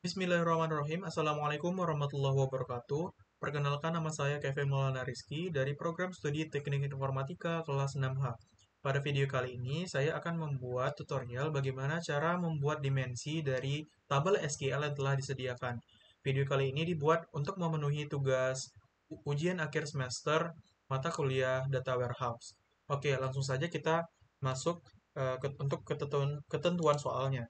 Bismillahirrahmanirrahim. Assalamualaikum warahmatullahi wabarakatuh. Perkenalkan, nama saya Kevin Maulana Rizky dari program studi Teknik Informatika kelas 6H. Pada video kali ini, saya akan membuat tutorial bagaimana cara membuat dimensi dari tabel SQL yang telah disediakan. Video kali ini dibuat untuk memenuhi tugas ujian akhir semester mata kuliah Data Warehouse. Oke, langsung saja kita masuk untuk ketentuan soalnya.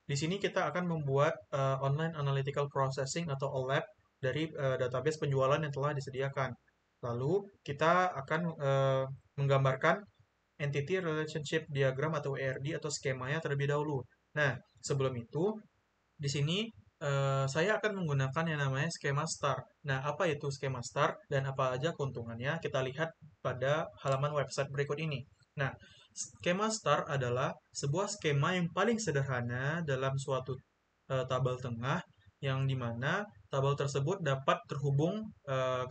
Di sini kita akan membuat online analytical processing atau OLAP dari database penjualan yang telah disediakan. Lalu kita akan menggambarkan entity relationship diagram atau ERD atau skemanya terlebih dahulu. Nah, sebelum itu di sini saya akan menggunakan yang namanya skema STAR. Nah, apa itu skema STAR dan apa aja keuntungannya? Kita lihat pada halaman website berikut ini. Nah, skema STAR adalah sebuah skema yang paling sederhana dalam suatu tabel tengah yang dimana tabel tersebut dapat terhubung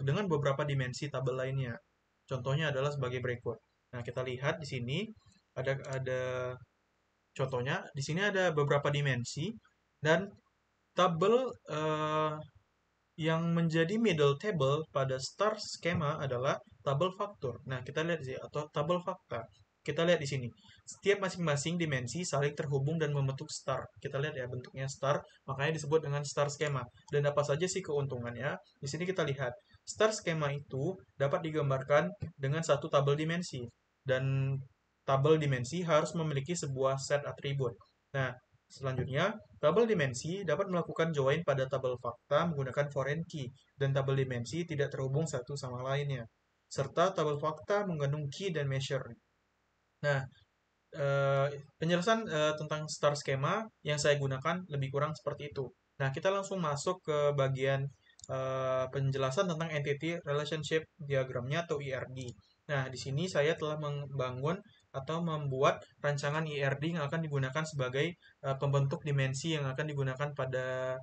dengan beberapa dimensi tabel lainnya. Contohnya adalah sebagai berikut. Nah, kita lihat di sini ada contohnya. Di sini ada beberapa dimensi dan tabel yang menjadi middle table pada star skema adalah tabel faktur. Nah, kita lihat di sini atau tabel fakta. Kita lihat di sini. Setiap masing-masing dimensi saling terhubung dan membentuk star. Kita lihat ya bentuknya star, makanya disebut dengan star skema. Dan apa saja sih keuntungannya? Di sini kita lihat. Star skema itu dapat digambarkan dengan satu tabel dimensi. Dan tabel dimensi harus memiliki sebuah set atribut. Nah, selanjutnya, tabel dimensi dapat melakukan join pada tabel fakta menggunakan foreign key, dan tabel dimensi tidak terhubung satu sama lainnya. Serta tabel fakta mengandung key dan measure. Nah, penjelasan tentang star skema yang saya gunakan lebih kurang seperti itu. Nah, kita langsung masuk ke bagian penjelasan tentang entity relationship diagramnya atau ERD. Nah, di sini saya telah membangun atau membuat rancangan ERD yang akan digunakan sebagai pembentuk dimensi yang akan digunakan pada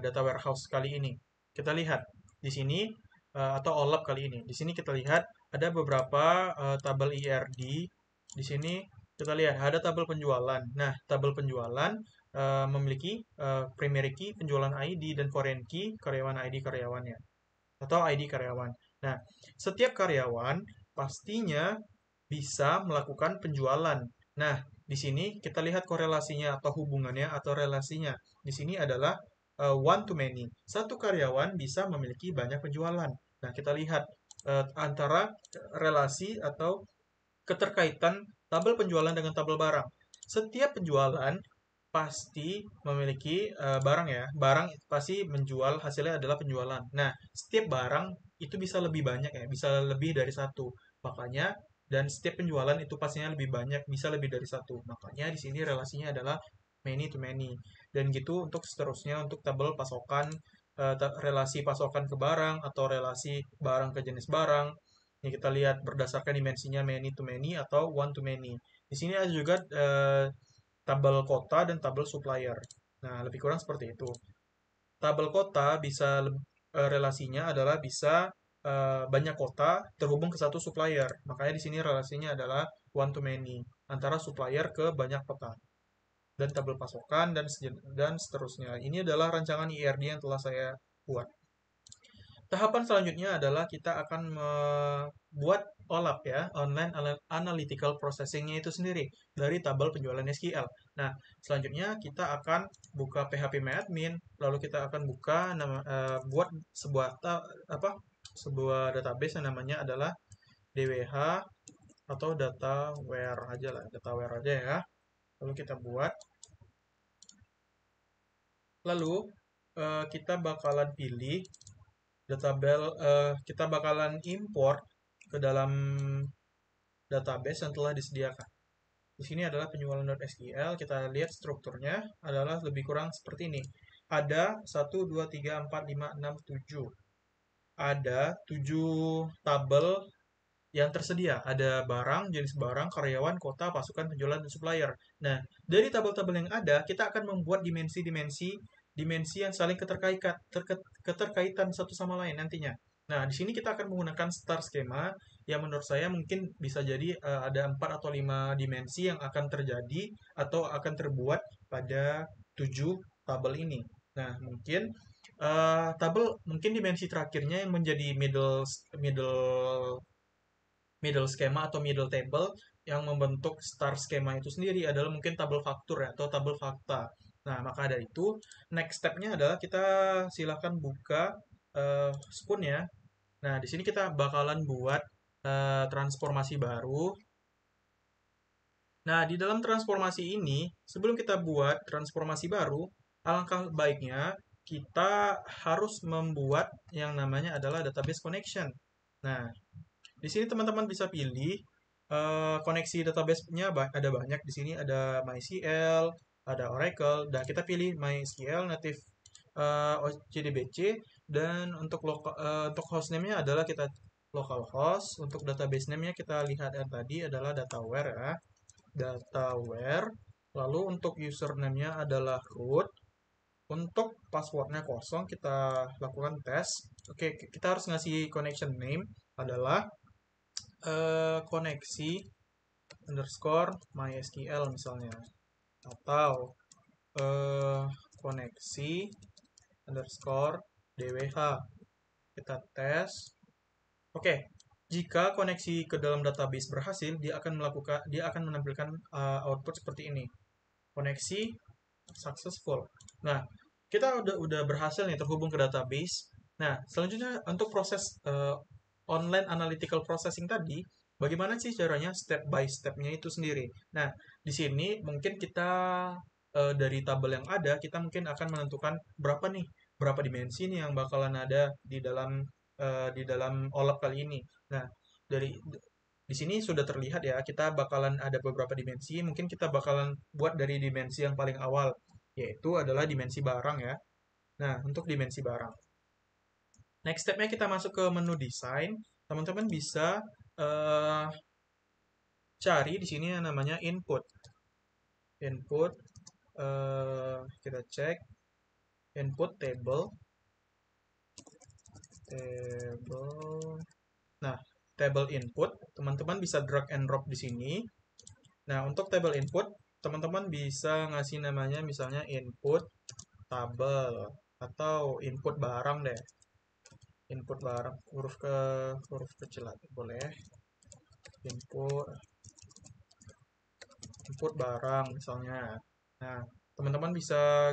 data warehouse kali ini. Kita lihat di sini atau OLAP kali ini. Di sini kita lihat ada beberapa tabel ERD. Di sini kita lihat ada tabel penjualan. Nah, tabel penjualan memiliki primary key penjualan ID dan foreign key karyawan ID karyawannya atau ID karyawan. Nah, setiap karyawan pastinya bisa melakukan penjualan. Nah, di sini kita lihat korelasinya atau hubungannya atau relasinya. Di sini adalah one to many. Satu karyawan bisa memiliki banyak penjualan. Nah, kita lihat antara relasi atau keterkaitan tabel penjualan dengan tabel barang. Setiap penjualan pasti memiliki barang ya. Barang pasti menjual, hasilnya adalah penjualan. Nah, setiap barang itu bisa lebih banyak ya, bisa lebih dari satu. Makanya dan setiap penjualan itu pastinya lebih banyak, bisa lebih dari satu. Makanya di sini relasinya adalah many to many. Dan gitu untuk seterusnya untuk tabel pasokan, relasi pasokan ke barang atau relasi barang ke jenis barang. Ini kita lihat berdasarkan dimensinya many to many atau one to many. Di sini ada juga tabel kota dan tabel supplier. Nah, lebih kurang seperti itu. Tabel kota bisa relasinya adalah bisa banyak kota terhubung ke satu supplier. Makanya di sini relasinya adalah one to many antara supplier ke banyak kota. Dan tabel pasokan dan seterusnya. Ini adalah rancangan ERD yang telah saya buat. Tahapan selanjutnya adalah kita akan membuat OLAP ya, Online Analytical Processing-nya itu sendiri dari tabel penjualan SQL. Nah, selanjutnya kita akan buka PHP-MyAdmin, lalu kita akan buka buat sebuah database yang namanya adalah DWH atau dataware aja lah, dataware aja ya. Lalu kita buat, lalu kita bakalan pilih kita bakalan import ke dalam database yang telah disediakan. Di sini adalah penjualan.sql, kita lihat strukturnya adalah lebih kurang seperti ini. Ada 1, 2, 3, 4, 5, 6, 7. Ada 7 tabel yang tersedia. Ada barang, jenis barang, karyawan, kota, pasukan, penjualan, dan supplier. Nah, dari tabel-tabel yang ada, kita akan membuat dimensi yang saling keterkaitan satu sama lain nantinya. Nah, di sini kita akan menggunakan star skema yang menurut saya mungkin bisa jadi ada 4 atau 5 dimensi yang akan terjadi atau akan terbuat pada 7 tabel ini. Nah, mungkin tabel mungkin dimensi terakhirnya yang menjadi middle middle schema atau middle table yang membentuk star schema itu sendiri adalah mungkin tabel faktur ya, atau tabel fakta. Nah, maka dari itu next stepnya adalah kita silahkan buka spoon ya. Nah, di sini kita bakalan buat transformasi baru. Nah, di dalam transformasi ini, sebelum kita buat transformasi baru, alangkah baiknya kita harus membuat yang namanya adalah database connection. Nah, di sini teman-teman bisa pilih koneksi database-nya ada banyak di sini, ada MySQL, ada Oracle. Dan kita pilih MySQL native JDBC, dan untuk hostname-nya adalah kita localhost. Untuk database name-nya kita lihat yang tadi adalah dataware ya. Dataware. Lalu untuk username-nya adalah root. Untuk passwordnya kosong, kita lakukan tes. Oke, kita harus ngasih connection name adalah koneksi underscore MySQL misalnya, atau eh, koneksi underscore DWH. Kita tes. Oke, jika koneksi ke dalam database berhasil, dia akan menampilkan output seperti ini. Koneksi successful. Nah, kita udah berhasil nih terhubung ke database. Nah, selanjutnya untuk proses online analytical processing tadi, bagaimana sih caranya step by stepnya itu sendiri. Nah, di sini mungkin kita dari tabel yang ada, kita mungkin akan menentukan berapa dimensi nih yang bakalan ada di dalam OLAP kali ini. Nah, dari di sini sudah terlihat ya, kita bakalan ada beberapa dimensi. Mungkin kita bakalan buat dari dimensi yang paling awal, yaitu adalah dimensi barang ya. Nah, untuk dimensi barang. Next stepnya kita masuk ke menu desain. Teman-teman bisa eh, cari di sini yang namanya input. Input, kita cek input table. Table. Nah, table input, teman-teman bisa drag and drop di sini. Nah, untuk table input, teman-teman bisa ngasih namanya misalnya input tabel atau input barang deh. Input barang, huruf kecil aja boleh. Input input barang misalnya. Nah, teman-teman bisa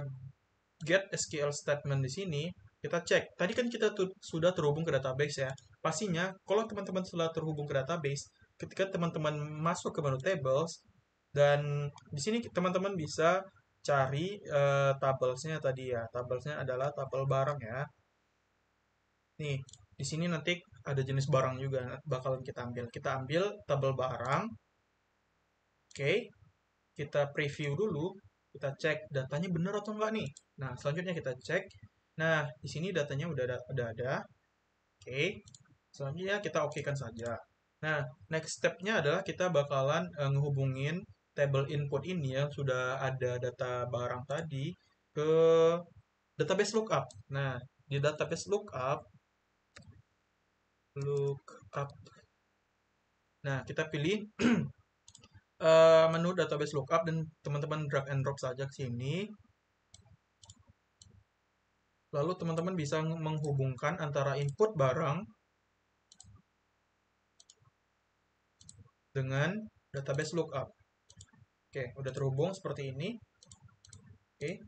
get SQL statement di sini. Kita cek. Tadi kan kita sudah terhubung ke database ya. Pastinya kalau teman-teman sudah terhubung ke database, ketika teman-teman masuk ke menu tables, dan di sini teman-teman bisa cari tablesnya tadi ya. Tablesnya adalah tabel barang ya. Nih, di sini nanti ada jenis barang juga bakalan kita ambil. Kita ambil tabel barang. Oke, kita preview dulu. Kita cek datanya benar atau enggak nih. Nah, selanjutnya kita cek. Nah, di sini datanya udah ada. Oke, selanjutnya kita okekan saja. Nah, next stepnya adalah kita bakalan ngehubungin table input ini yang sudah ada data barang tadi ke database lookup. Nah, di database lookup. Nah, kita pilih menu database lookup dan teman-teman drag and drop saja ke sini. Lalu teman-teman bisa menghubungkan antara input barang dengan database lookup. Oke, udah terhubung seperti ini. Oke.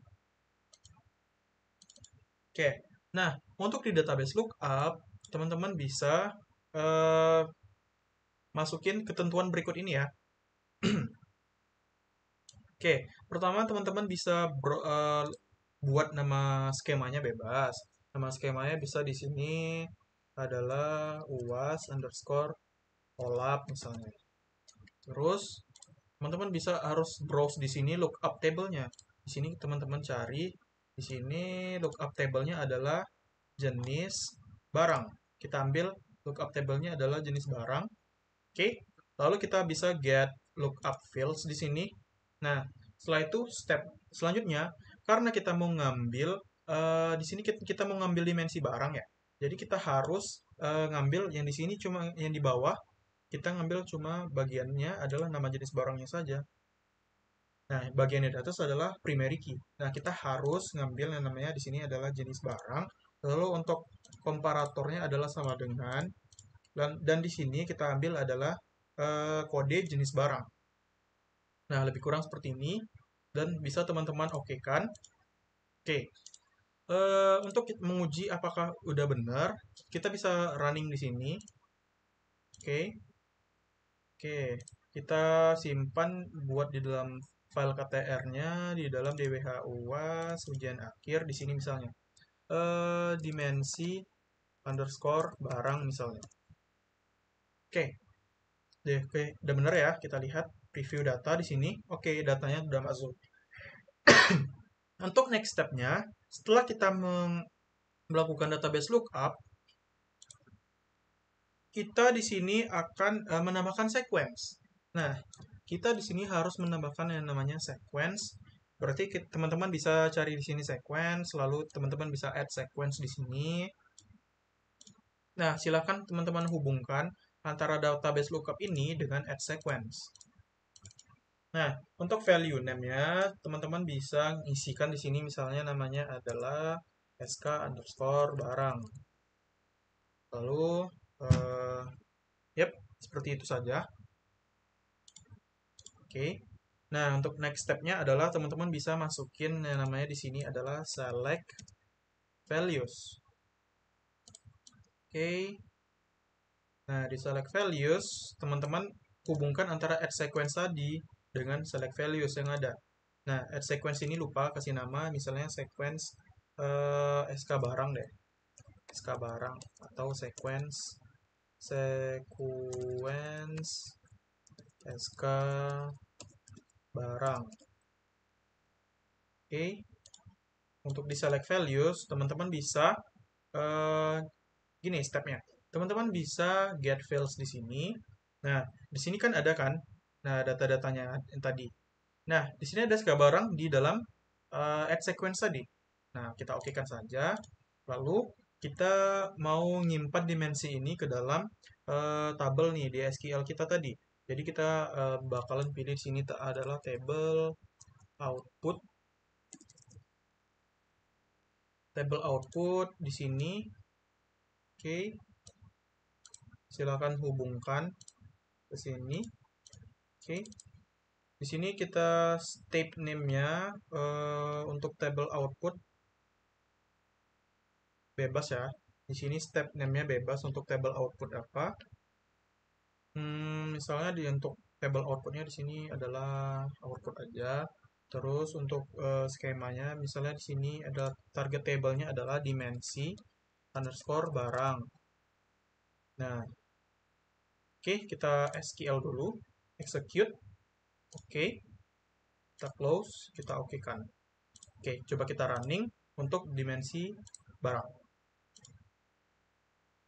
Oke. Nah, untuk di database lookup, teman-teman bisa eh, masukin ketentuan berikut ini ya. Oke, pertama teman-teman bisa buat nama skemanya bebas. Nama skemanya bisa di sini adalah uas underscore olap misalnya. Terus teman-teman bisa harus browse di sini lookup table-nya. Di sini teman-teman cari, di sini lookup table-nya adalah jenis barang. Kita ambil lookup table-nya adalah jenis barang. Oke, lalu kita bisa get lookup fields di sini. Nah, setelah itu step selanjutnya, karena kita mau ngambil di sini kita mau ngambil dimensi barang ya. Jadi kita harus ngambil yang di sini cuma yang di bawah, kita ngambil cuma bagiannya adalah nama jenis barangnya saja. Nah, bagian di atas adalah primary key. Nah, kita harus ngambil yang namanya di sini adalah jenis barang. Lalu untuk komparatornya adalah sama dengan dan di sini kita ambil adalah kode jenis barang. Nah, lebih kurang seperti ini dan bisa teman-teman oke kan? Oke. Untuk menguji apakah udah benar, kita bisa running di sini. Oke. Oke, kita simpan buat di dalam file KTR-nya di dalam DWH-UAS ujian akhir di sini misalnya. Dimensi underscore barang misalnya. Oke, oke, udah bener ya. Kita lihat preview data di sini. Oke, datanya udah masuk. Untuk next step-nya, setelah kita melakukan database lookup, kita di sini akan menambahkan sequence. Nah, kita di sini harus menambahkan yang namanya sequence. Berarti teman-teman bisa cari di sini sequence, lalu teman-teman bisa add sequence di sini. Nah, silakan teman-teman hubungkan antara database lookup ini dengan add sequence. Nah, untuk value name-nya, teman-teman bisa isikan di sini misalnya namanya adalah sk underscore barang. Lalu, yep, seperti itu saja. Oke. Nah, untuk next step-nya adalah teman-teman bisa masukin yang namanya di sini adalah select values. Oke. Nah, di select values, teman-teman hubungkan antara add sequence tadi dengan select values yang ada. Nah, add sequence ini lupa kasih nama, misalnya sequence SK barang deh. SK barang atau sequence SK barang. Oke. Untuk di select values, teman-teman bisa gini stepnya. Teman-teman bisa get fields di sini. Nah, di sini kan ada kan, nah data-datanya yang tadi. Nah, di sini ada segala barang di dalam add sequence tadi. Nah, kita okekan saja. Lalu kita mau nyimpan dimensi ini ke dalam tabel nih di SQL kita tadi. Jadi kita bakalan pilih di sini adalah table output. Table output di sini. Oke. Silakan hubungkan ke sini. Oke. Di sini kita step name-nya untuk table output bebas ya. Di sini step name-nya bebas untuk table output apa. Misalnya untuk table outputnya di sini adalah output aja. Terus untuk skemanya, misalnya di sini ada target table-nya adalah dimensi underscore barang. Nah, oke, kita SQL dulu, execute, oke, kita close, kita oke kan. Oke, coba kita running untuk dimensi barang.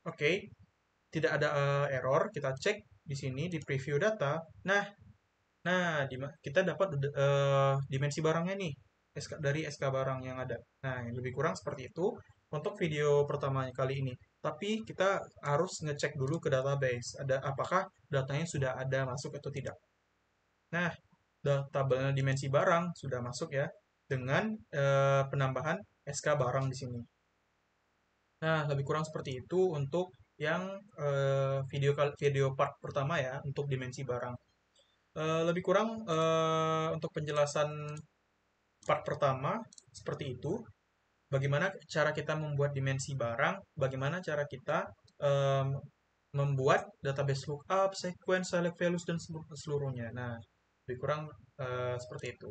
Oke, tidak ada error, kita cek di sini di preview data. Nah, kita dapat dimensi barangnya nih dari SK barang yang ada. Nah, yang lebih kurang seperti itu untuk video pertama kali ini. Tapi kita harus ngecek dulu ke database, ada apakah datanya sudah ada masuk atau tidak. Nah, tabel dimensi barang sudah masuk ya dengan penambahan SK barang di sini. Nah, lebih kurang seperti itu untuk yang video part pertama ya untuk dimensi barang. Lebih kurang untuk penjelasan part pertama seperti itu. Bagaimana cara kita membuat dimensi barang, bagaimana cara kita em, membuat database lookup, sequence, select values, dan seluruhnya. Nah, lebih kurang seperti itu.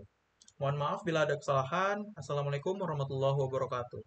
Mohon maaf bila ada kesalahan. Assalamualaikum warahmatullahi wabarakatuh.